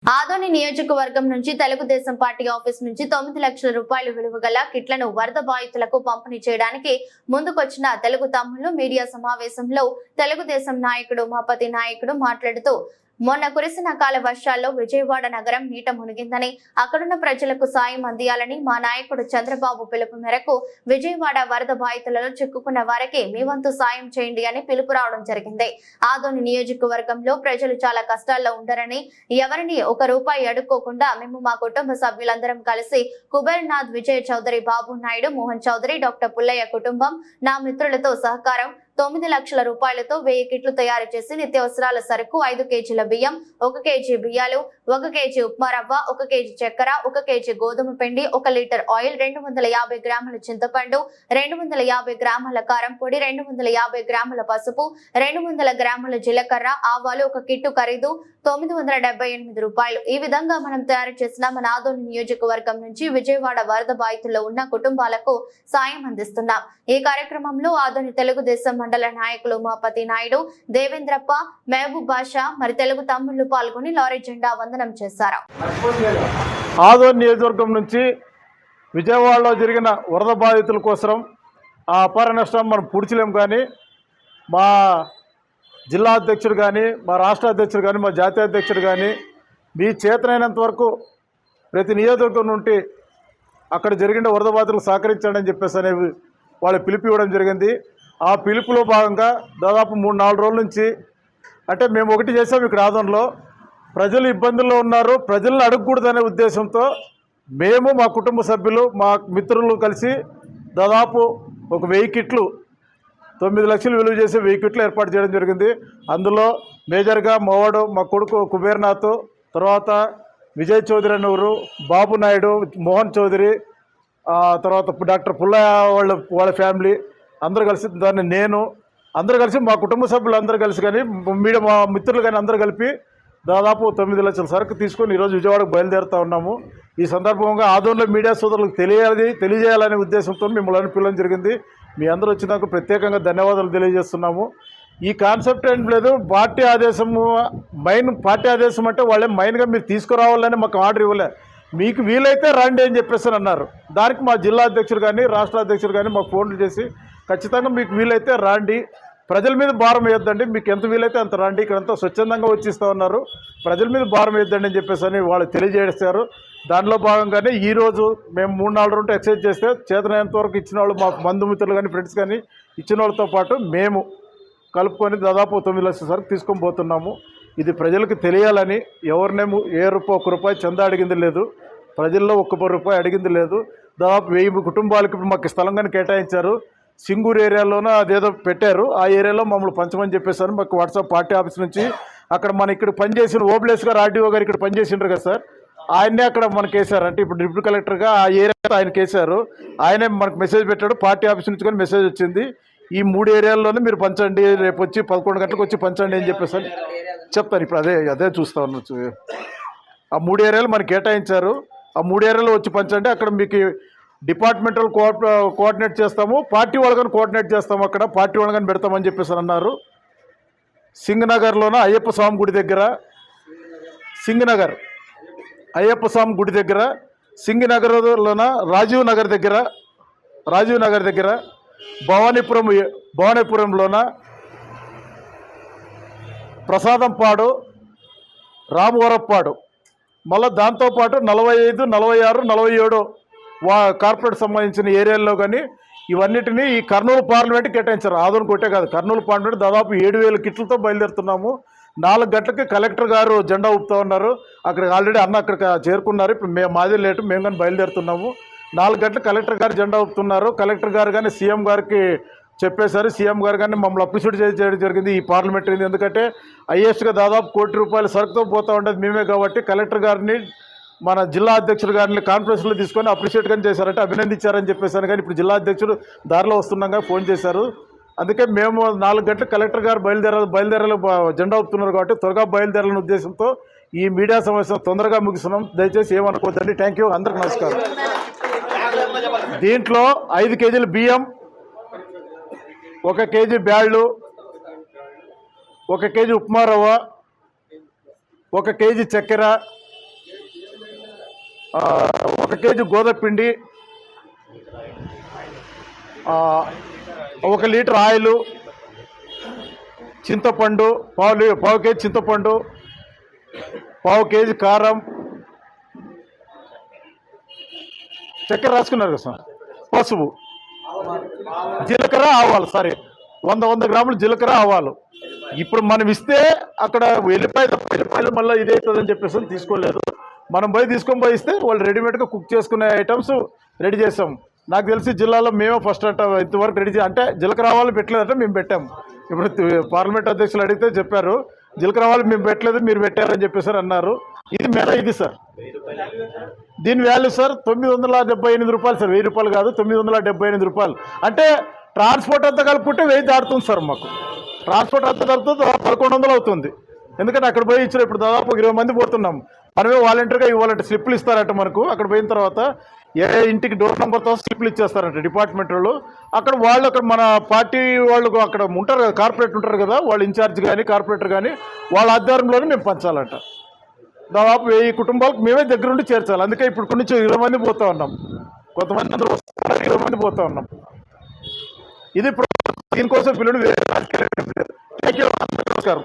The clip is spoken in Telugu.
ఆదోని నియోజకవర్గం నుంచి తెలుగుదేశం పార్టీ ఆఫీస్ నుంచి 9 లక్షల రూపాయలు విలువ గల కిట్లను వరద బాధితులకు పంపిణీ చేయడానికి ముందుకొచ్చిన తెలుగు తమ్ముళ్లు మీడియా సమావేశంలో తెలుగుదేశం నాయకుడు ఉమాపతి నాయకుడు మాట్లాడుతూ మొన్న కురిసిన అకాల వర్షాల్లో విజయవాడ నగరం నీట మునిగిందని అక్కడున్న ప్రజలకు సాయం అందియాలని మా నాయకుడు చంద్రబాబు పిలుపు మేరకు విజయవాడ వరద బాధితులలో చిక్కుకున్న వారికి మీ వంతు సాయం చేయండి అని పిలుపు రావడం జరిగింది. ఆదోని నియోజకవర్గంలో ప్రజలు చాలా కష్టాల్లో ఉండరని ఎవరిని ఒక రూపాయి అడుక్కోకుండా మేము మా కుటుంబ సభ్యులందరం కలిసి కుబేర్నాథ్ విజయ్ చౌదరి, బాబు నాయుడు, మోహన్ చౌదరి, డాక్టర్ పుల్లయ్య కుటుంబం, నా మిత్రులతో సహకారం 9 లక్షల రూపాయలతో 1000 కిట్లు తయారు చేసి నిత్యావసరాల సరుకు 5 కేజీల బియ్యం, 1 కేజీ బియ్యాలు, 1 కేజీ ఉప్మా రవ్వ, 1 కేజీ చక్కెర, 1 కేజీ గోధుమ పిండి, 1 లీటర్ ఆయిల్, 250 గ్రాముల చింతపండు, 250 గ్రాముల కారం పొడి, 250 గ్రాముల పసుపు, 200 గ్రాముల జీలకర్ర, ఆవాలు, 1 కిట్టు ఖరీదు 978 రూపాయలు. ఈ విధంగా మనం తయారు చేసిన మన ఆదోని నియోజకవర్గం నుంచి విజయవాడ వరద బాధితుల్లో ఉన్న కుటుంబాలకు సాయం అందిస్తున్నాం. ఈ కార్యక్రమంలో ఆదోని తెలుగుదేశం మండల నాయకులు ఉమాపతి నాయుడు, దేవేంద్రప్ప, మహబూబ్ బాషా మరి తెలుగు తమ్ముళ్లు పాల్గొని లారీ జెండా వందనం చేశారు. ఆదోని నియోజకవర్గం నుంచి విజయవాడలో జరిగిన వరద బాధితుల కోసం ఆ అపార నష్టం మనం పూడ్చలేం. కానీ మా జిల్లా అధ్యక్షుడు కానీ, మా రాష్ట్ర అధ్యక్షుడు కానీ, మా జాతీయ అధ్యక్షుడు కానీ మీ చేతనైనంత వరకు ప్రతి నియోజకవర్గం నుండి అక్కడ జరిగిన వరద బాధితులకు సహకరించండి అని చెప్పేసి అనేవి వాళ్ళు పిలుపు ఇవ్వడం జరిగింది. ఆ పిలుపులో భాగంగా దాదాపు 3-4 రోజుల నుంచి అంటే మేము ఒకటి చేసాం. ఇక్కడ ఆదోనిలో ప్రజలు ఇబ్బందుల్లో ఉన్నారు, ప్రజలను అడగకూడదనే ఉద్దేశంతో మేము, మా కుటుంబ సభ్యులు, మా మిత్రులు కలిసి దాదాపు ఒక 1000 కిట్లు 9 లక్షలు విలువ చేసి 1000 కిట్లు ఏర్పాటు చేయడం జరిగింది. అందులో మేజర్గా మావాడు, మా కొడుకు కుబేర్నాథ్, తర్వాత విజయ్ చౌదరి అనేవారు, బాబు నాయుడు, మోహన్ చౌదరి, తర్వాత డాక్టర్ పుల్లయ్య వాళ్ళ ఫ్యామిలీ అందరూ కలిసి, దాన్ని నేను అందరూ కలిసి, మా కుటుంబ సభ్యులు అందరూ కలిసి కానీ మీడియా మా మిత్రులు కానీ అందరూ కలిపి దాదాపు 9 లక్షల సరుకు తీసుకొని ఈరోజు విజయవాడకు బయలుదేరుతూ ఉన్నాము. ఈ సందర్భంగా ఆదోనిలో మీడియా సోదరులకు తెలియజేయాలనే ఉద్దేశంతో మిమ్మల్ని పిలవడం జరిగింది. మీ అందరూ వచ్చినందుకు ప్రత్యేకంగా ధన్యవాదాలు తెలియజేస్తున్నాము. ఈ కాన్సెప్ట్ ఏం లేదు, పార్టీ ఆదేశము పార్టీ ఆదేశం అంటే వాళ్ళే మైన్గా మీరు తీసుకురావాలని మాకు ఆర్డర్ ఇవ్వలే. మీకు వీలైతే రండి అని చెప్పేసి అన్నారు. దానికి మా జిల్లా అధ్యక్షుడు కానీ, రాష్ట్ర అధ్యక్షుడు కానీ మాకు ఫోన్లు చేసి ఖచ్చితంగా మీకు వీలైతే రండి, ప్రజల మీద భారం వేయొద్దండి, మీకు ఎంత వీలైతే అంత రండి, ఇక్కడంతా స్వచ్ఛందంగా వచ్చిస్తూ ఉన్నారు, ప్రజల మీద భారం వేయొద్దండి అని చెప్పేసి అని వాళ్ళు తెలియజేస్తారు. దానిలో భాగంగానే ఈరోజు మేము 3-4 రోజులు ఎక్సైజ్ చేస్తే చేతనైనంత వరకు ఇచ్చిన వాళ్ళు, మా బంధుమిత్రులు కానీ, ఫ్రెండ్స్ కానీ ఇచ్చిన వాళ్ళతో పాటు మేము కలుపుకొని దాదాపు 9 లక్షల సరుకు తీసుకొని పోతున్నాము. ఇది ప్రజలకు తెలియాలని ఎవరినేమో ఒక్క రూపాయి చందా అడిగింది లేదు, ప్రజల్లో ఒక్క రూపాయి అడిగింది లేదు. దాదాపు 1000 కుటుంబాలకు మాకు స్థలం కానీ కేటాయించారు. సింగూరు ఏరియాలోనూ అదేదో పెట్టారు, ఆ ఏరియాలో మమ్మల్ని పంచమని చెప్పేసారు. మాకు వాట్సాప్ పార్టీ ఆఫీస్ నుంచి అక్కడ మన ఇక్కడ పనిచేసిన ఓబ్లేస్ గారు, ఆర్డీఓ గారు ఇక్కడ పనిచేసిండ్రు కదా సార్, ఆయన్నే అక్కడ మనకు వేశారు. అంటే ఇప్పుడు డిప్యూటీ కలెక్టర్గా ఆ ఏరియా ఆయనకి వేశారు. ఆయనే మనకు మెసేజ్ పెట్టాడు, పార్టీ ఆఫీస్ నుంచి కానీ మెసేజ్ వచ్చింది. ఈ 3 ఏరియాల్లోనే మీరు పంచండి, రేపు వచ్చి 11 గంటలకు వచ్చి పంచండి అని చెప్పేసి చెప్తాను. ఇప్పుడు అదే చూస్తా ఉన్నా. ఆ 3 ఏరియాలు మనకి కేటాయించారు, ఆ 3 ఏరియాలో వచ్చి పంచండి. అక్కడ మీకు డిపార్ట్మెంటల్ కోఆర్డినేట్ చేస్తాము, పార్టీ వాళ్ళని కోఆర్డినేట్ చేస్తాము, అక్కడ పార్టీ వాళ్ళని పెడతామని చెప్పేసి అన్నారు. సింగనగర్లోన అయ్యప్ప స్వామి గుడి దగ్గర, సింగనగర్ అయ్యప్ప స్వామి గుడి దగ్గర, సింగనగర్లోన రాజీవ్ నగర్ దగ్గర, భవానీపురంలోన ప్రసాదంపాడు, రామవరప్పాడు, మళ్ళీ దాంతోపాటు 45, 46, 47 కార్పొరేట్ సంబంధించిన ఏరియాల్లో కానీ ఇవన్నిటినీ ఈ కర్నూలు పార్లమెంట్ కేటాయించారు. ఆదోని కొట్టే కాదు, కర్నూలు పార్లమెంట్ దాదాపు 7000 కిట్లతో బయలుదేరుతున్నాము. 4 గంటలకి కలెక్టర్ గారు జెండా ఊపుతూ ఉన్నారు. అక్కడికి ఆల్రెడీ అక్కడికి చేరుకున్నారు. ఇప్పుడు మాదే లేటు, మేము కానీ బయలుదేరుతున్నాము. 4 గంటలకు కలెక్టర్ గారు జెండా ఊపుతున్నారు. కలెక్టర్ గారు కానీ సీఎం గారికి చెప్పేశారు. సీఎం గారు కానీ మమ్మల్ని అప్రిషియేట్ చేయడం జరిగింది ఈ పార్లమెంట్. ఎందుకంటే హైయెస్ట్గా దాదాపు ₹1 కోటి సరుకుతో పోతూ ఉండేది మేమే కాబట్టి కలెక్టర్ గారిని, మన జిల్లా అధ్యక్షుడు గారిని కాన్ఫరెన్స్లో తీసుకొని అప్రిషియేట్ కానీ చేశారంటే అభినందించారని చెప్పేసాను. కానీ ఇప్పుడు జిల్లా అధ్యక్షుడు దారిలో వస్తున్నాగా ఫోన్ చేశారు. అందుకే మేము 4 గంటలకు కలెక్టర్ గారు బయలుదేరాలి జెండా ఊపుతున్నారు కాబట్టి త్వరగా బయలుదేరాలనే ఉద్దేశంతో ఈ మీడియా సమావేశం తొందరగా ముగిస్తున్నాం. దయచేసి ఏమనుకోవద్దండి. థ్యాంక్ యూ, అందరికి నమస్కారం. దీంట్లో 5 కేజీల బియ్యం, 1 కేజీ బ్యాళ్ళు, 1 కేజీ ఉప్మా రవ్వ, 1 కేజీ చక్కెర, 1 కేజీ గోధుమపిండి, 1 లీటర్ ఆయిలు, చింతపండు, పావు కేజీ చింతపండు, పావు కేజీ కారం, చక్కెర రాసుకున్నారు కదా సార్, పసుపు, జీలకర్ర, ఆవాలు, 100 గ్రాములు జీలకర్ర, ఆవాలు. ఇప్పుడు మనం ఇస్తే అక్కడ వెల్లిపాయలు మళ్ళీ ఇదవుతుందని చెప్పేసి తీసుకోలేదు. మనం తీసుకొని పోయి ఇస్తే వాళ్ళు రెడీమేడ్గా కుక్ చేసుకునే ఐటమ్స్ రెడీ చేసాం. నాకు తెలిసి జిల్లాలో మేమే ఫస్ట్ అంట ఇంతవరకు రెడీ అంటే జీలకర్ర ఆవాలు పెట్టలేదంటే మేము పెట్టాము. ఇప్పుడు పార్లమెంట్ అధ్యక్షులు అడిగితే చెప్పారు, జీలకర్ర ఆవాలు మేము పెట్టలేదు, మీరు పెట్టారని చెప్పేసి అన్నారు. ఇది సార్ దీని వాల్యూ సార్ 978 రూపాయలు సార్, 1000 రూపాయలు కాదు, 978 రూపాయలు. అంటే ట్రాన్స్పోర్ట్ అంతా కలుపుకుంటే 1000 దాటుతుంది సార్. మాకు ట్రాన్స్పోర్ట్ అంతా కలుపుతుంది 1100 అవుతుంది. ఎందుకంటే అక్కడ పోయి ఇచ్చిన ఇప్పుడు దాదాపు 20 మంది పోతున్నాం. మనమే వాలంటీర్గా ఇవ్వాలంటే స్లిప్లు ఇస్తారంట మనకు. అక్కడ పోయిన తర్వాత ఏ ఇంటికి డోర్ నెంబర్తో స్లిప్లు ఇచ్చేస్తారంట డిపార్ట్మెంట్ వాళ్ళు. అక్కడ మన పార్టీ వాళ్ళు అక్కడ ఉంటారు కదా, కార్పొరేట్ ఉంటారు కదా, వాళ్ళు ఇన్ఛార్జ్ కానీ కార్పొరేటర్ కానీ వాళ్ళ ఆధ్వర్యంలోనే మేము పంచాలంట. దాదాపు 1000 కుటుంబాలకు మేమే దగ్గరుండి చేర్చాలి. అందుకే ఇప్పుడు కొన్ని 20 మంది పోతూ ఉన్నాం, కొంతమంది అందరూ వస్తున్నారు, 20 మంది పోతూ ఉన్నాం. ఇది దీనికోసం పిల్లలు నమస్కారం.